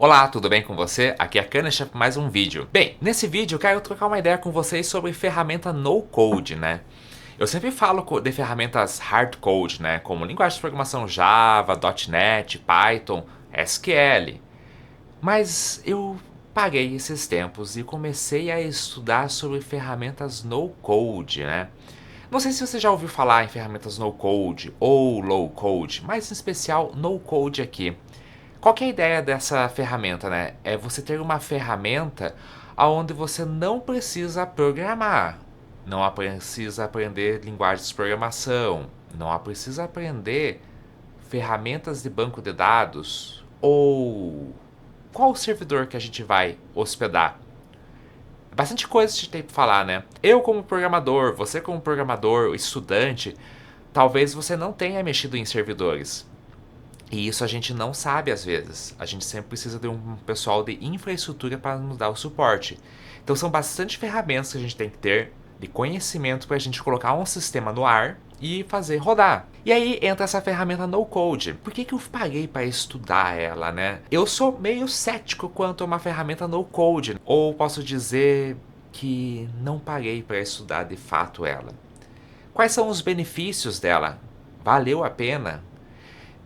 Olá, tudo bem com você? Aqui é a Kanesh para mais um vídeo. Bem, nesse vídeo eu quero trocar uma ideia com vocês sobre ferramenta no code, né? Eu sempre falo de ferramentas hard code, né? Como linguagem de programação Java, .NET, Python, SQL. Mas eu parei esses tempos e comecei a estudar sobre ferramentas no code, né? Não sei se você já ouviu falar em ferramentas no code ou low code, mas em especial no code aqui. Qual que é a ideia dessa ferramenta, né? É você ter uma ferramenta onde você não precisa programar, não precisa aprender linguagens de programação, não precisa aprender ferramentas de banco de dados ou qual o servidor que a gente vai hospedar. Bastante coisa a gente tem para falar, né? Eu como programador, você como programador, estudante, talvez você não tenha mexido em servidores. E isso a gente não sabe às vezes. A gente sempre precisa de um pessoal de infraestrutura para nos dar o suporte. Então são bastante ferramentas que a gente tem que ter de conhecimento para a gente colocar um sistema no ar e fazer rodar. E aí entra essa ferramenta no code. Por que eu paguei para estudar ela, né? Eu sou meio cético quanto a uma ferramenta no code, ou posso dizer que não paguei para estudar de fato ela. Quais são os benefícios dela? Valeu a pena?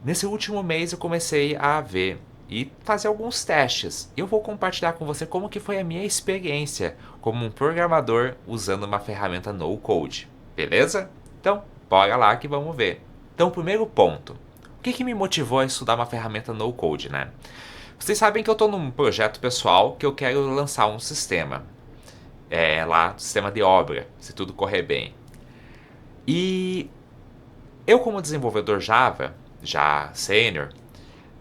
Nesse último mês eu comecei a ver e fazer alguns testes. Eu vou compartilhar com você como que foi a minha experiência como um programador usando uma ferramenta no code, beleza? Então, bora lá que vamos ver. Então, primeiro ponto. O que me motivou a estudar uma ferramenta no code, né? Vocês sabem que eu estou num projeto pessoal que eu quero lançar um sistema. Lá, sistema de obra, se tudo correr bem. E eu como desenvolvedor Java, já sênior,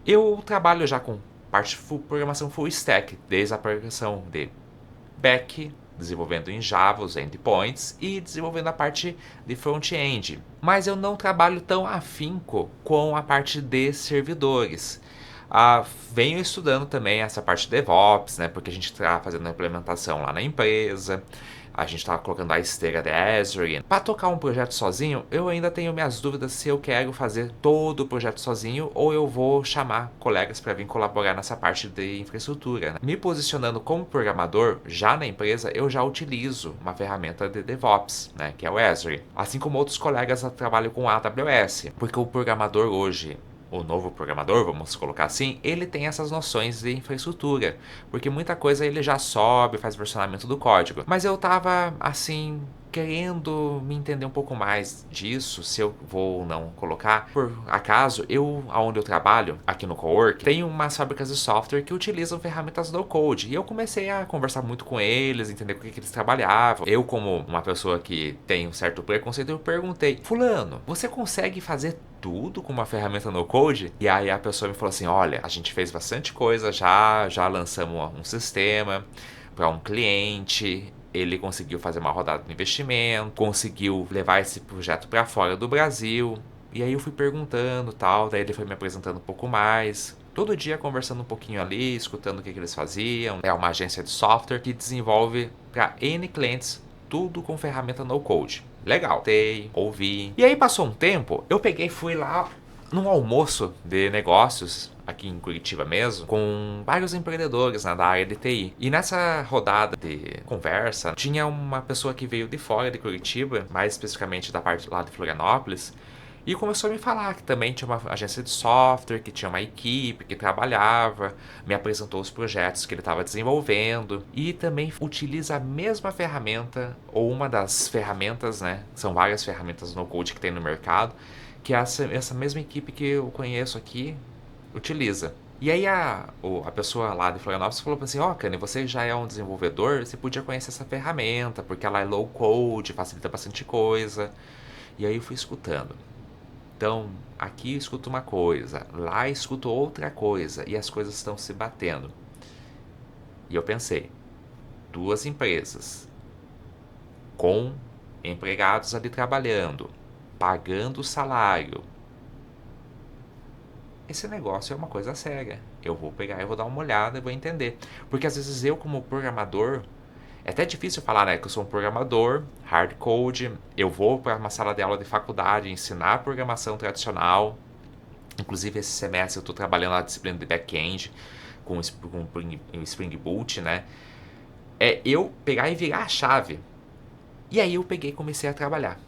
eu trabalho já com parte de programação full stack, desde a programação de back, desenvolvendo em Java os endpoints e desenvolvendo a parte de front-end. Mas eu não trabalho tão afinco com a parte de servidores. Venho estudando também essa parte de DevOps, né, porque a gente está fazendo a implementação lá na empresa. A gente está colocando a esteira de Azure. Para tocar um projeto sozinho, eu ainda tenho minhas dúvidas se eu quero fazer todo o projeto sozinho ou eu vou chamar colegas para vir colaborar nessa parte de infraestrutura, né? Me posicionando como programador, já na empresa, eu já utilizo uma ferramenta de DevOps, né, que é o Azure. Assim como outros colegas trabalham com AWS, porque o programador hoje, o novo programador, vamos colocar assim, ele tem essas noções de infraestrutura, porque muita coisa ele já sobe, faz versionamento do código. Mas eu tava, assim, querendo me entender um pouco mais disso, se eu vou ou não colocar. Por acaso, aonde eu trabalho, aqui no Cowork, tem umas fábricas de software que utilizam ferramentas no code. E eu comecei a conversar muito com eles, entender com o que eles trabalhavam. Eu, como uma pessoa que tem um certo preconceito, eu perguntei: fulano, você consegue fazer tudo com uma ferramenta no code? E aí a pessoa me falou assim: olha, a gente fez bastante coisa já lançamos um sistema para um cliente, ele conseguiu fazer uma rodada de investimento, conseguiu levar esse projeto para fora do Brasil. E aí eu fui perguntando tal, daí ele foi me apresentando um pouco mais. Todo dia conversando um pouquinho ali, escutando o que eles faziam. É uma agência de software que desenvolve para N clientes, tudo com ferramenta no code. Legal, tei, ouvi. E aí passou um tempo, eu peguei e fui lá num almoço de negócios aqui em Curitiba mesmo, com vários empreendedores, né, da área de TI. E nessa rodada de conversa, tinha uma pessoa que veio de fora de Curitiba, mais especificamente da parte lá de Florianópolis, e começou a me falar que também tinha uma agência de software, que tinha uma equipe que trabalhava, me apresentou os projetos que ele estava desenvolvendo e também utiliza a mesma ferramenta, ou uma das ferramentas, né? São várias ferramentas no code que tem no mercado, que essa mesma equipe que eu conheço aqui utiliza. E aí a pessoa lá de Florianópolis falou assim: ó, Kanye, você já é um desenvolvedor, você podia conhecer essa ferramenta, porque ela é low code, facilita bastante coisa. E aí eu fui escutando. Então, aqui eu escuto uma coisa, lá eu escuto outra coisa, e as coisas estão se batendo. E eu pensei, duas empresas com empregados ali trabalhando, pagando salário. Esse negócio é uma coisa séria. Eu vou pegar, eu vou dar uma olhada e vou entender. Porque às vezes eu, como programador, é até difícil falar, né, que eu sou um programador, hard code, eu vou para uma sala de aula de faculdade ensinar programação tradicional. Inclusive esse semestre eu estou trabalhando na disciplina de back-end com o Spring Boot, né? É eu pegar e virar a chave. E aí eu peguei e comecei a trabalhar.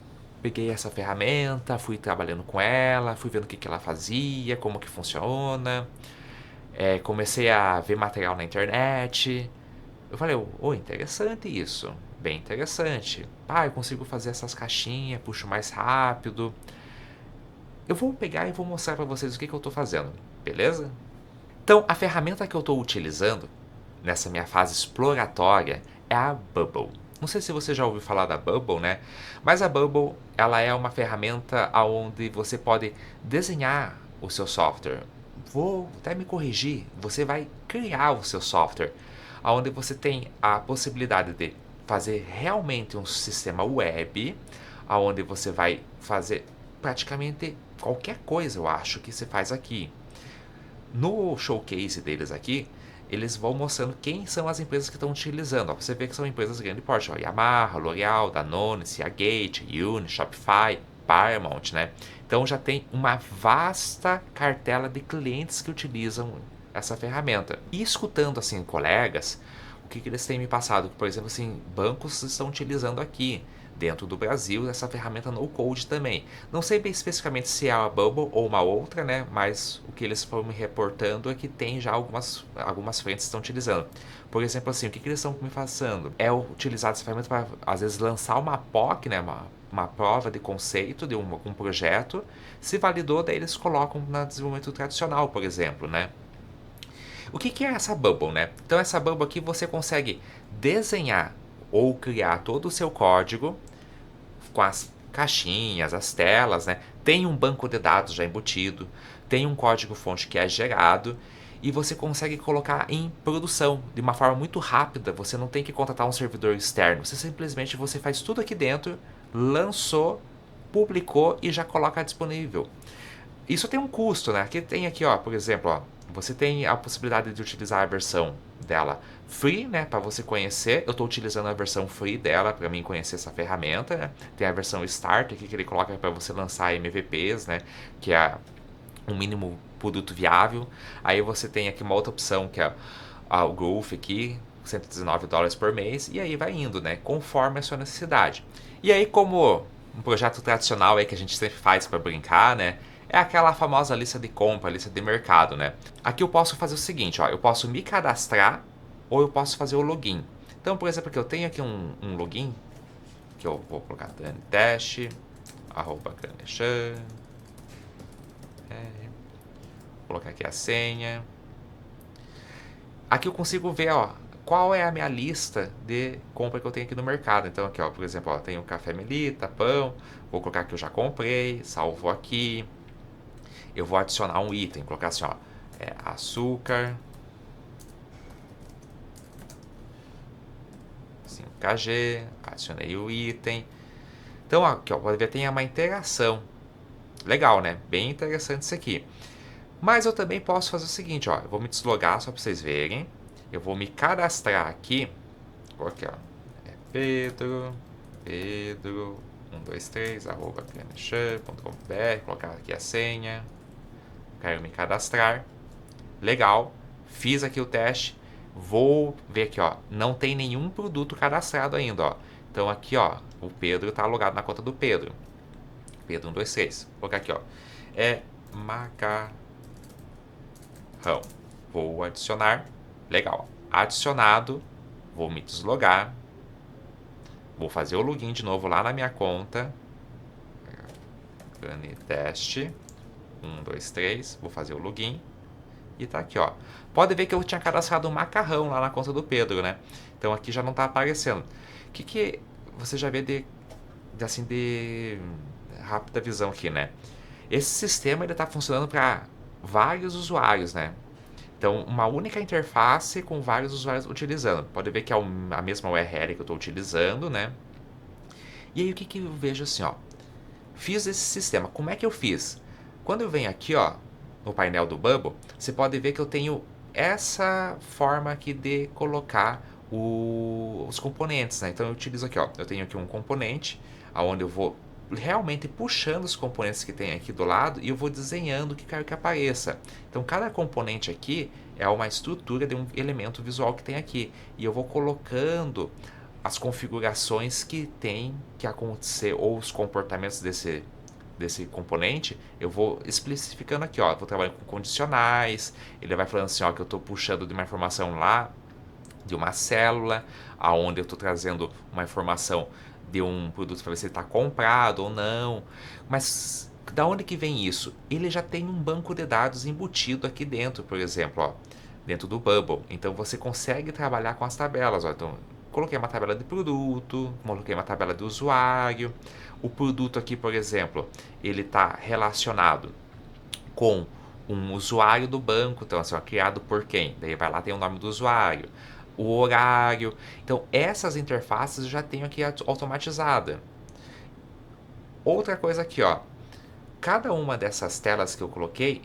Peguei essa ferramenta, fui trabalhando com ela, fui vendo o que ela fazia, como que funciona. Comecei a ver material na internet. Eu falei, interessante isso. Bem interessante. Eu consigo fazer essas caixinhas, puxo mais rápido. Eu vou pegar e vou mostrar para vocês o que eu estou fazendo, beleza? Então, a ferramenta que eu estou utilizando nessa minha fase exploratória é a Bubble. Não sei se você já ouviu falar da Bubble, né? Mas a Bubble, ela é uma ferramenta onde você pode desenhar o seu software. Vou até me corrigir, você vai criar o seu software, onde você tem a possibilidade de fazer realmente um sistema web, onde você vai fazer praticamente qualquer coisa, eu acho, que se faz aqui. No showcase deles aqui, eles vão mostrando quem são as empresas que estão utilizando. Ó, você vê que são empresas de grande porte, ó, Yamaha, L'Oreal, Danone, Seagate, Uni, Shopify, Paramount, né? Então já tem uma vasta cartela de clientes que utilizam essa ferramenta. E escutando assim colegas, o que eles têm me passado? Por exemplo, assim, bancos estão utilizando aqui dentro do Brasil essa ferramenta no code também. Não sei bem especificamente se é a Bubble ou uma outra, né? Mas o que eles foram me reportando é que tem já algumas frentes que estão utilizando. Por exemplo, assim, o que eles estão me passando? É utilizar essa ferramenta para, às vezes, lançar uma POC, né? Uma prova de conceito de um projeto. Se validou, daí eles colocam no desenvolvimento tradicional, por exemplo, né? O que é essa Bubble, né? Então essa Bubble aqui você consegue desenhar ou criar todo o seu código com as caixinhas, as telas, né? Tem um banco de dados já embutido, tem um código-fonte que é gerado e você consegue colocar em produção de uma forma muito rápida. Você não tem que contratar um servidor externo, você simplesmente faz tudo aqui dentro, lançou, publicou e já coloca disponível. Isso tem um custo, né? Aqui tem aqui, ó, por exemplo, ó, você tem a possibilidade de utilizar a versão dela free, né, para você conhecer. Eu estou utilizando a versão free dela para mim conhecer essa ferramenta, né? Tem a versão Start aqui que ele coloca para você lançar MVPs, né, que é um mínimo produto viável. Aí você tem aqui uma outra opção que é o Growth aqui, $119 por mês, e aí vai indo, né, conforme a sua necessidade. E aí, como um projeto tradicional aí que a gente sempre faz para brincar, né, é aquela famosa lista de compra, lista de mercado, né? Aqui eu posso fazer o seguinte, ó, eu posso me cadastrar ou eu posso fazer o login. Então, por exemplo, aqui eu tenho aqui um login que eu vou colocar Dani Teste, @Ganeshan, vou colocar aqui a senha. Aqui eu consigo ver, ó, qual é a minha lista de compra que eu tenho aqui no mercado. Então aqui, ó, por exemplo, ó, tenho café Melita, pão, vou colocar que eu já comprei, salvo aqui. Eu vou adicionar um item, colocar assim, ó, açúcar, 5kg, adicionei o item. Então, aqui, ó, pode ver, tem uma interação. Legal, né? Bem interessante isso aqui. Mas eu também posso fazer o seguinte, ó, eu vou me deslogar só para vocês verem. Eu vou me cadastrar aqui. Vou aqui, ó, Pedro 123 @ganeshan.com.br, colocar aqui a senha. Quero me cadastrar. Legal. Fiz aqui o teste. Vou ver aqui, ó. Não tem nenhum produto cadastrado ainda, ó. Então aqui, ó, o Pedro está logado na conta do Pedro. Pedro 123. Vou colocar aqui, ó. É macarrão. Vou adicionar. Legal. Adicionado. Vou me deslogar. Vou fazer o login de novo lá na minha conta. Teste 123. Vou fazer o login. E tá aqui, ó. Pode ver que eu tinha cadastrado um macarrão lá na conta do Pedro, né? Então aqui já não tá aparecendo. O que você já vê de rápida visão aqui, né? Esse sistema ele tá funcionando para vários usuários, né? Então, uma única interface com vários usuários utilizando. Pode ver que é a mesma URL que eu estou utilizando, né? E aí, o que eu vejo assim, ó. Fiz esse sistema. Como é que eu fiz? Quando eu venho aqui, ó, no painel do Bubble, você pode ver que eu tenho essa forma aqui de colocar os componentes, né? Então, eu utilizo aqui, ó. Eu tenho aqui um componente, onde eu vou realmente puxando os componentes que tem aqui do lado e eu vou desenhando o que quero que apareça. Então cada componente aqui é uma estrutura de um elemento visual que tem aqui e eu vou colocando as configurações que tem que acontecer ou os comportamentos desse componente, eu vou especificando aqui, ó, vou trabalhando com condicionais, ele vai falando assim, ó, que eu estou puxando de uma informação lá de uma célula, aonde eu estou trazendo uma informação de um produto para ver se ele está comprado ou não. Mas da onde que vem isso? Ele já tem um banco de dados embutido aqui dentro, por exemplo, ó, dentro do Bubble. Então você consegue trabalhar com as tabelas. Ó. Então, coloquei uma tabela de produto, coloquei uma tabela de usuário. O produto aqui, por exemplo, ele está relacionado com um usuário do banco, então assim, ó, criado por quem? Daí vai lá, tem o nome do usuário, o horário. Então, essas interfaces eu já tenho aqui automatizada. Outra coisa aqui, ó. Cada uma dessas telas que eu coloquei,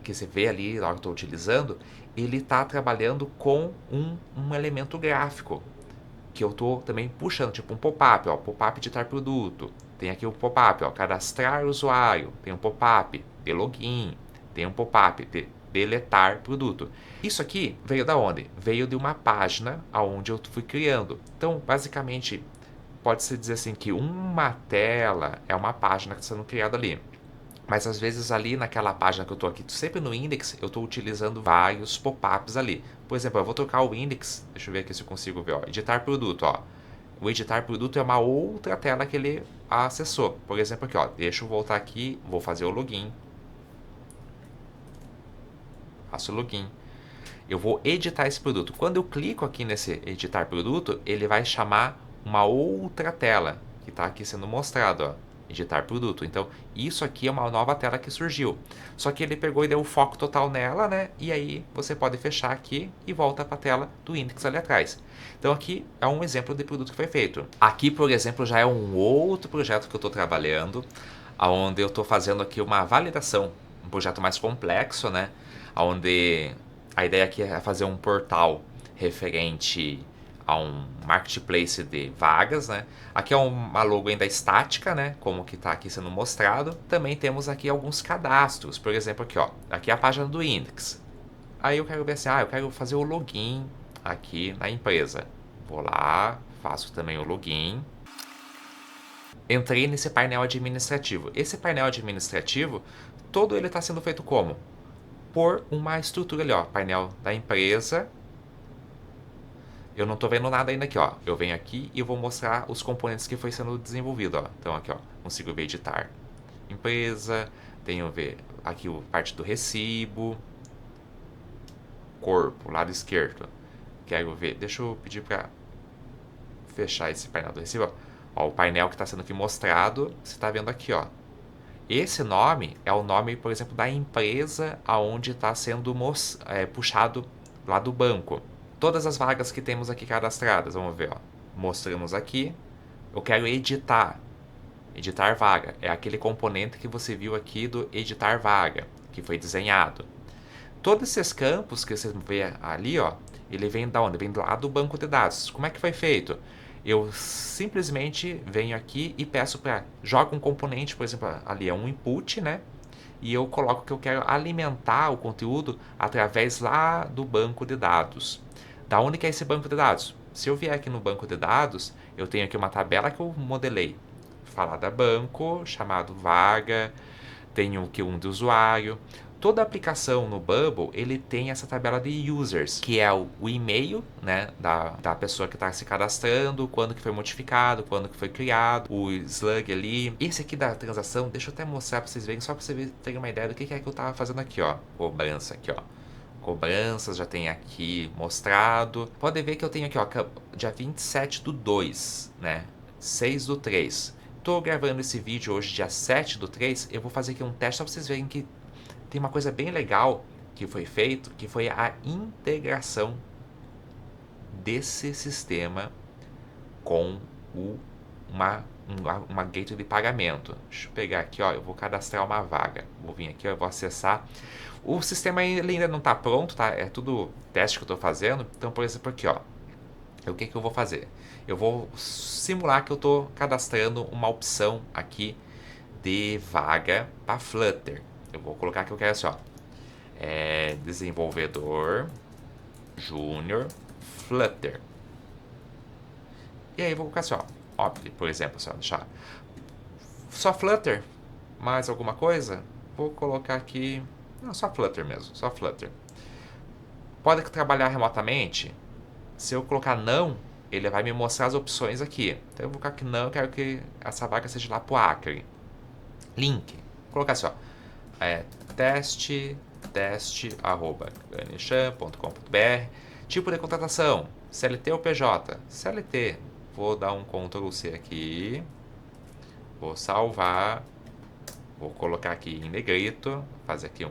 que você vê ali na hora que eu estou utilizando, ele está trabalhando com um elemento gráfico, que eu estou também puxando, tipo um pop-up, ó, pop-up editar produto. Tem aqui o pop-up, ó, cadastrar usuário. Tem um pop-up de login. Tem um pop-up de deletar produto. Isso aqui veio da onde? Veio de uma página aonde eu fui criando. Então, basicamente, pode-se dizer assim que uma tela é uma página que está sendo criada ali. Mas às vezes ali naquela página que eu estou aqui, sempre no index, eu estou utilizando vários pop-ups ali. Por exemplo, eu vou trocar o index, deixa eu ver aqui se eu consigo ver, ó, editar produto, ó. O editar produto é uma outra tela que ele acessou. Por exemplo aqui, ó, deixa eu voltar aqui, vou fazer o login. Faço o login. Eu vou editar esse produto. Quando eu clico aqui nesse editar produto, ele vai chamar uma outra tela que está aqui sendo mostrado, ó. Editar produto. Então, isso aqui é uma nova tela que surgiu. Só que ele pegou e deu o foco total nela, né? E aí você pode fechar aqui e volta para a tela do index ali atrás. Então, aqui é um exemplo de produto que foi feito. Aqui, por exemplo, já é um outro projeto que eu estou trabalhando, onde eu estou fazendo aqui uma validação, um projeto mais complexo, né? Onde a ideia aqui é fazer um portal referente a um marketplace de vagas, né? Aqui é uma logo ainda estática, né? Como que está aqui sendo mostrado. Também temos aqui alguns cadastros. Por exemplo, aqui, ó. Aqui é a página do Index. Aí eu quero ver assim, eu quero fazer o login aqui na empresa. Vou lá, faço também o login. Entrei nesse painel administrativo. Esse painel administrativo, todo ele está sendo feito como? Por uma estrutura ali, ó. Painel da empresa. Eu não estou vendo nada ainda aqui, ó. Eu venho aqui e eu vou mostrar os componentes que foi sendo desenvolvido, ó. Então aqui, ó, consigo ver editar empresa, tenho ver aqui a parte do recibo, corpo, lado esquerdo. Quero ver, deixa eu pedir para fechar esse painel do recibo, ó. O painel que está sendo aqui mostrado, você está vendo aqui, ó. Esse nome é o nome, por exemplo, da empresa aonde está sendo puxado lá do banco. Todas as vagas que temos aqui cadastradas, vamos ver, ó. Mostramos aqui. Eu quero editar. Editar vaga. É aquele componente que você viu aqui do editar vaga, que foi desenhado. Todos esses campos que você vê ali, ó, ele vem da onde? Vem lá do banco de dados. Como é que foi feito? Eu simplesmente venho aqui e peço para joga um componente, por exemplo, ali é um input, né? E eu coloco que eu quero alimentar o conteúdo através lá do banco de dados. Da onde que é esse banco de dados? Se eu vier aqui no banco de dados, eu tenho aqui uma tabela que eu modelei. Falar da banco, chamado vaga, tenho aqui um de usuário. Toda aplicação no Bubble, ele tem essa tabela de users, que é o e-mail, né, da pessoa que está se cadastrando, quando que foi modificado, quando que foi criado, o slug ali. Esse aqui da transação, deixa eu até mostrar para vocês verem, só para vocês terem uma ideia do que é que eu estava fazendo aqui, ó. Cobrança aqui, ó. Cobranças, já tem aqui mostrado. Pode ver que eu tenho aqui, ó, dia 27/2, né, 6/3. Tô gravando esse vídeo hoje, dia 7/3, eu vou fazer aqui um teste só para vocês verem que tem uma coisa bem legal que foi feito, que foi a integração desse sistema com uma gateway de pagamento. Deixa eu pegar aqui, ó, eu vou cadastrar uma vaga. Vou vir aqui, ó, eu vou acessar. O sistema ele ainda não está pronto, tá? É tudo teste que eu estou fazendo. Então, por exemplo, aqui, ó, O que eu vou fazer? Eu vou simular que eu estou cadastrando uma opção aqui de vaga para Flutter. Eu vou colocar que eu quero assim, ó, desenvolvedor júnior Flutter. E aí eu vou colocar assim, ó, por exemplo, assim, ó, deixar só Flutter, mais alguma coisa? Vou colocar aqui, não, só Flutter mesmo, só Flutter. Pode trabalhar remotamente? Se eu colocar não, ele vai me mostrar as opções aqui. Então eu vou colocar que não, eu quero que essa vaga seja lá pro Acre. Link, vou colocar assim, ó, teste@ganeshan.com.br. Tipo de contratação, CLT ou PJ? CLT. Vou dar um Ctrl C aqui. Vou salvar. Vou colocar aqui em negrito. Fazer aqui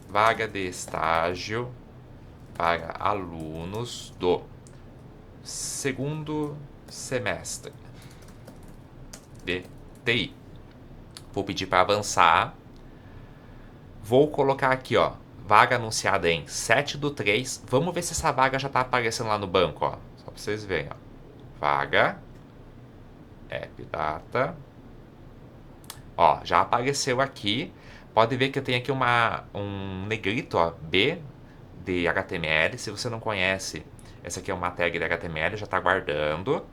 vaga de estágio para alunos do segundo semestre de TI. Vou pedir para avançar. Vou colocar aqui, ó, vaga anunciada em 7/3. Vamos ver se essa vaga já está aparecendo lá no banco, ó. Só para vocês verem, ó. Vaga, app data. Ó, já apareceu aqui. Pode ver que eu tenho aqui um negrito, ó, B de HTML. Se você não conhece, essa aqui é uma tag de HTML, já está guardando.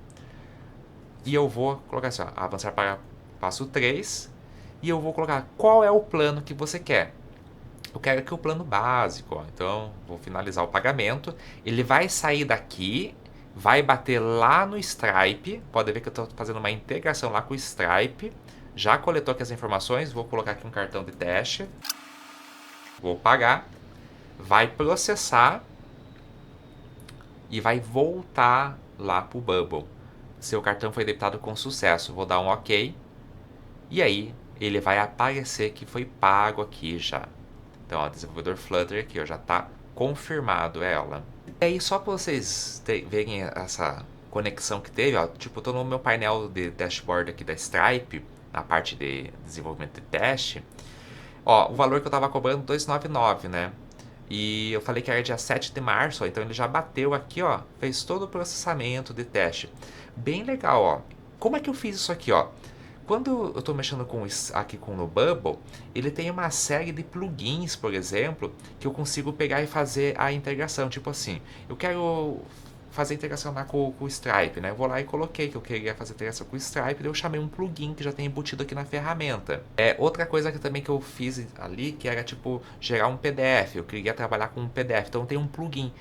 E eu vou colocar assim, ó, avançar para passo 3. E eu vou colocar qual é o plano que você quer. Eu quero aqui o plano básico, ó. Então vou finalizar o pagamento. Ele vai sair daqui, vai bater lá no Stripe. Pode ver que eu estou fazendo uma integração lá com o Stripe. Já coletou aqui as informações, vou colocar aqui um cartão de teste. Vou pagar. Vai processar e vai voltar lá para o Bubble. Seu cartão foi debitado com sucesso. Vou dar um OK. E aí ele vai aparecer que foi pago aqui já. Então, ó, desenvolvedor Flutter aqui, ó, já está confirmado ela. E aí, só para vocês verem essa conexão que teve, ó, tipo, eu tô no meu painel de dashboard aqui da Stripe, na parte de desenvolvimento de teste. Ó, o valor que eu estava cobrando, 299, né? E eu falei que era dia 7 de março, ó, então ele já bateu aqui, ó, fez todo o processamento de teste. Bem legal, ó. Como é que eu fiz isso aqui, ó? Quando eu estou mexendo aqui com o Bubble, ele tem uma série de plugins, por exemplo, que eu consigo pegar e fazer a integração. Tipo assim, eu quero fazer a integração lá com o Stripe, né? Eu vou lá e coloquei que eu queria fazer a integração com o Stripe, daí eu chamei um plugin que já tem embutido aqui na ferramenta. Outra coisa que também que eu fiz ali, que era tipo gerar um PDF. Eu queria trabalhar com um PDF, então tem um plugin.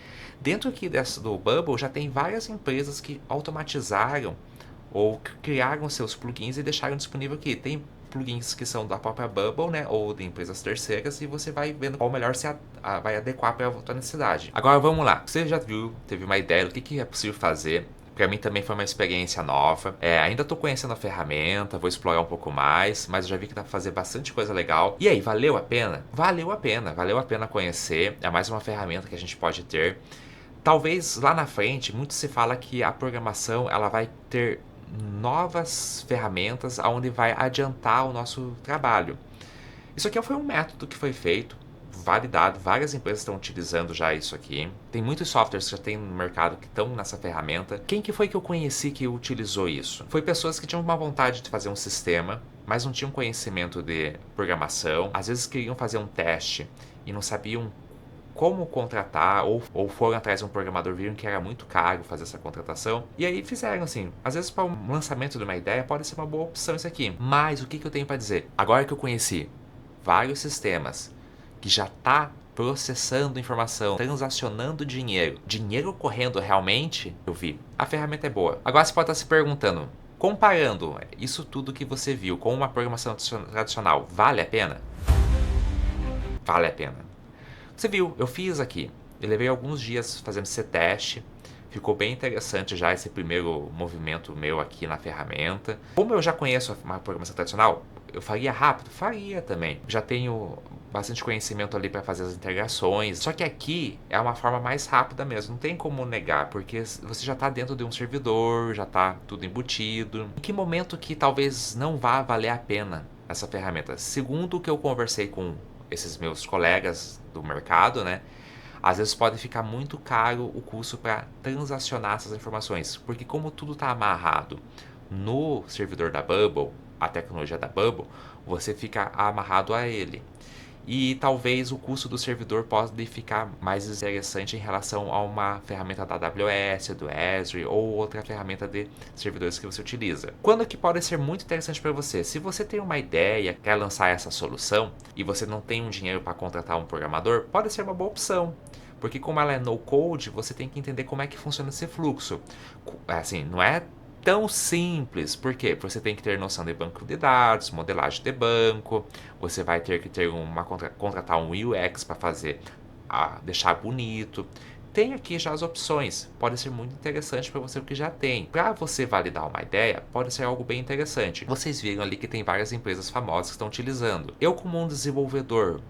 Dentro aqui do Bubble já tem várias empresas que automatizaram ou criaram seus plugins e deixaram disponível aqui. Tem plugins que são da própria Bubble, né, ou de empresas terceiras, e você vai vendo qual melhor vai adequar para a tua necessidade. Agora vamos lá. Você já viu, teve uma ideia do que é possível fazer? Para mim também foi uma experiência nova. Ainda estou conhecendo a ferramenta, vou explorar um pouco mais, mas eu já vi que dá para fazer bastante coisa legal. E aí, valeu a pena? Valeu a pena conhecer. É mais uma ferramenta que a gente pode ter. Talvez lá na frente, muito se fala que a programação ela vai ter novas ferramentas onde vai adiantar o nosso trabalho. Isso aqui foi um método que foi feito, validado, várias empresas estão utilizando já isso aqui. Tem muitos softwares que já tem no mercado que estão nessa ferramenta. Quem que foi que eu conheci que utilizou isso? Foi pessoas que tinham uma vontade de fazer um sistema, mas não tinham conhecimento de programação. Às vezes queriam fazer um teste e não sabiam como contratar, ou foram atrás de um programador, viram que era muito caro fazer essa contratação, e aí fizeram assim. Às vezes para um lançamento de uma ideia pode ser uma boa opção isso aqui, mas o que eu tenho para dizer? Agora que eu conheci vários sistemas que já está processando informação, transacionando dinheiro correndo realmente, eu vi, a ferramenta é boa. Agora você pode estar se perguntando, comparando isso tudo que você viu com uma programação tradicional, vale a pena? Vale a pena. Você viu, eu fiz aqui. Eu levei alguns dias fazendo esse teste. Ficou bem interessante já esse primeiro movimento meu aqui na ferramenta. Como eu já conheço uma programação tradicional, eu faria rápido? Faria também. Já tenho bastante conhecimento ali para fazer as integrações. Só que aqui é uma forma mais rápida mesmo. Não tem como negar, porque você já está dentro de um servidor, já está tudo embutido. Em que momento que talvez não vá valer a pena essa ferramenta? Segundo o que eu conversei com esses meus colegas do mercado, né? Às vezes pode ficar muito caro o custo para transacionar essas informações, porque como tudo está amarrado no servidor da Bubble, a tecnologia da Bubble, você fica amarrado a ele. E talvez o custo do servidor pode ficar mais interessante em relação a uma ferramenta da AWS, do Azure ou outra ferramenta de servidores que você utiliza. Quando que pode ser muito interessante para você? Se você tem uma ideia, quer lançar essa solução e você não tem um dinheiro para contratar um programador, pode ser uma boa opção. Porque como ela é no code, você tem que entender como é que funciona esse fluxo. Assim, não é tão simples. Por quê? Porque você tem que ter noção de banco de dados, modelagem de banco, você vai ter que ter contratar um UX para fazer, deixar bonito. Tem aqui já as opções, pode ser muito interessante para você o que já tem. Para você validar uma ideia, pode ser algo bem interessante. Vocês viram ali que tem várias empresas famosas que estão utilizando. Eu como um desenvolvedor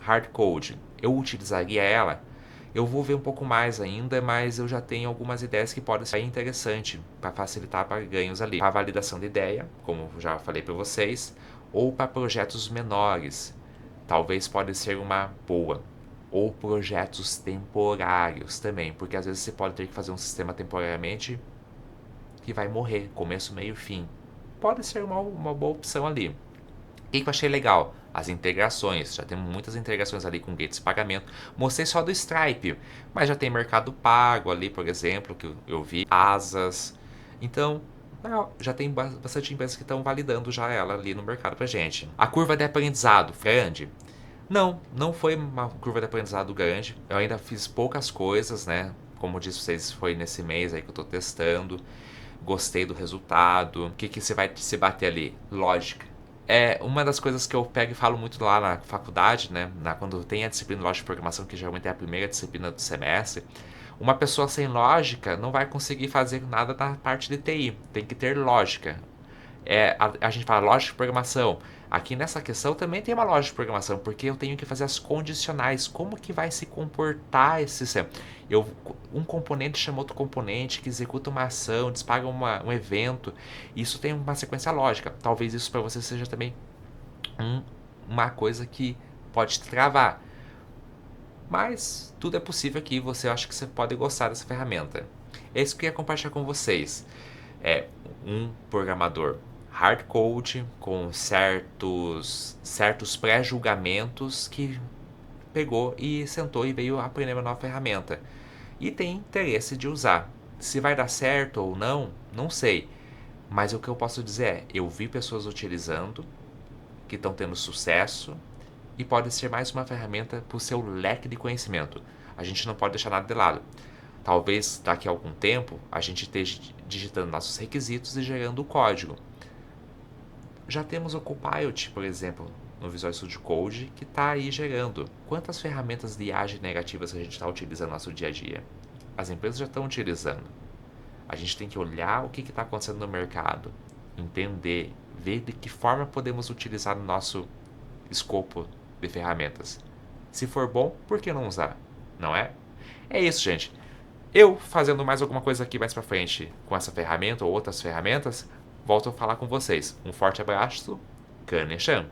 hard code, eu utilizaria ela? Eu vou ver um pouco mais ainda, mas eu já tenho algumas ideias que podem ser interessantes para facilitar para ganhos ali. Para validação de ideia, como já falei para vocês, ou para projetos menores, talvez pode ser uma boa. Ou projetos temporários também, porque às vezes você pode ter que fazer um sistema temporariamente que vai morrer, começo, meio e fim. Pode ser uma boa opção ali. O que eu achei legal? As integrações. Já temos muitas integrações ali com gates de pagamento. Mostrei só do Stripe, mas já tem Mercado Pago ali, por exemplo, que eu vi. Asas. Então, já tem bastante empresas que estão validando já ela ali no mercado pra gente. A curva de aprendizado, grande? Não foi uma curva de aprendizado grande. Eu ainda fiz poucas coisas, né? Como disse vocês, foi nesse mês aí que eu tô testando. Gostei do resultado. O que você vai se bater ali? Lógica. É uma das coisas que eu pego e falo muito lá na faculdade, né? Quando tem a disciplina de lógica de programação, que geralmente é a primeira disciplina do semestre. Uma pessoa sem lógica não vai conseguir fazer nada na parte de TI. Tem que ter lógica. A gente fala lógica de programação. Aqui nessa questão também tem uma lógica de programação, porque eu tenho que fazer as condicionais. Como que vai se comportar esse sistema? Um componente chama outro componente, que executa uma ação, despaga um evento. Isso tem uma sequência lógica. Talvez isso para você seja também uma coisa que pode te travar. Mas tudo é possível aqui, você acha que você pode gostar dessa ferramenta. É isso que eu ia compartilhar com vocês. É um programador hard code com certos pré-julgamentos que pegou e sentou e veio aprender uma nova ferramenta. E tem interesse de usar. Se vai dar certo ou não, não sei. Mas o que eu posso dizer é, eu vi pessoas utilizando, que estão tendo sucesso, e pode ser mais uma ferramenta para o seu leque de conhecimento. A gente não pode deixar nada de lado. Talvez daqui a algum tempo a gente esteja digitando nossos requisitos e gerando o código. Já temos o Copilot, por exemplo, no Visual Studio Code, que está aí gerando. Quantas ferramentas de IA generativas a gente está utilizando no nosso dia a dia? As empresas já estão utilizando. A gente tem que olhar o que está acontecendo no mercado, entender, ver de que forma podemos utilizar no nosso escopo de ferramentas. Se for bom, por que não usar? Não é? É isso, gente. Eu, fazendo mais alguma coisa aqui mais pra frente com essa ferramenta ou outras ferramentas, volto a falar com vocês. Um forte abraço, Ganeshan!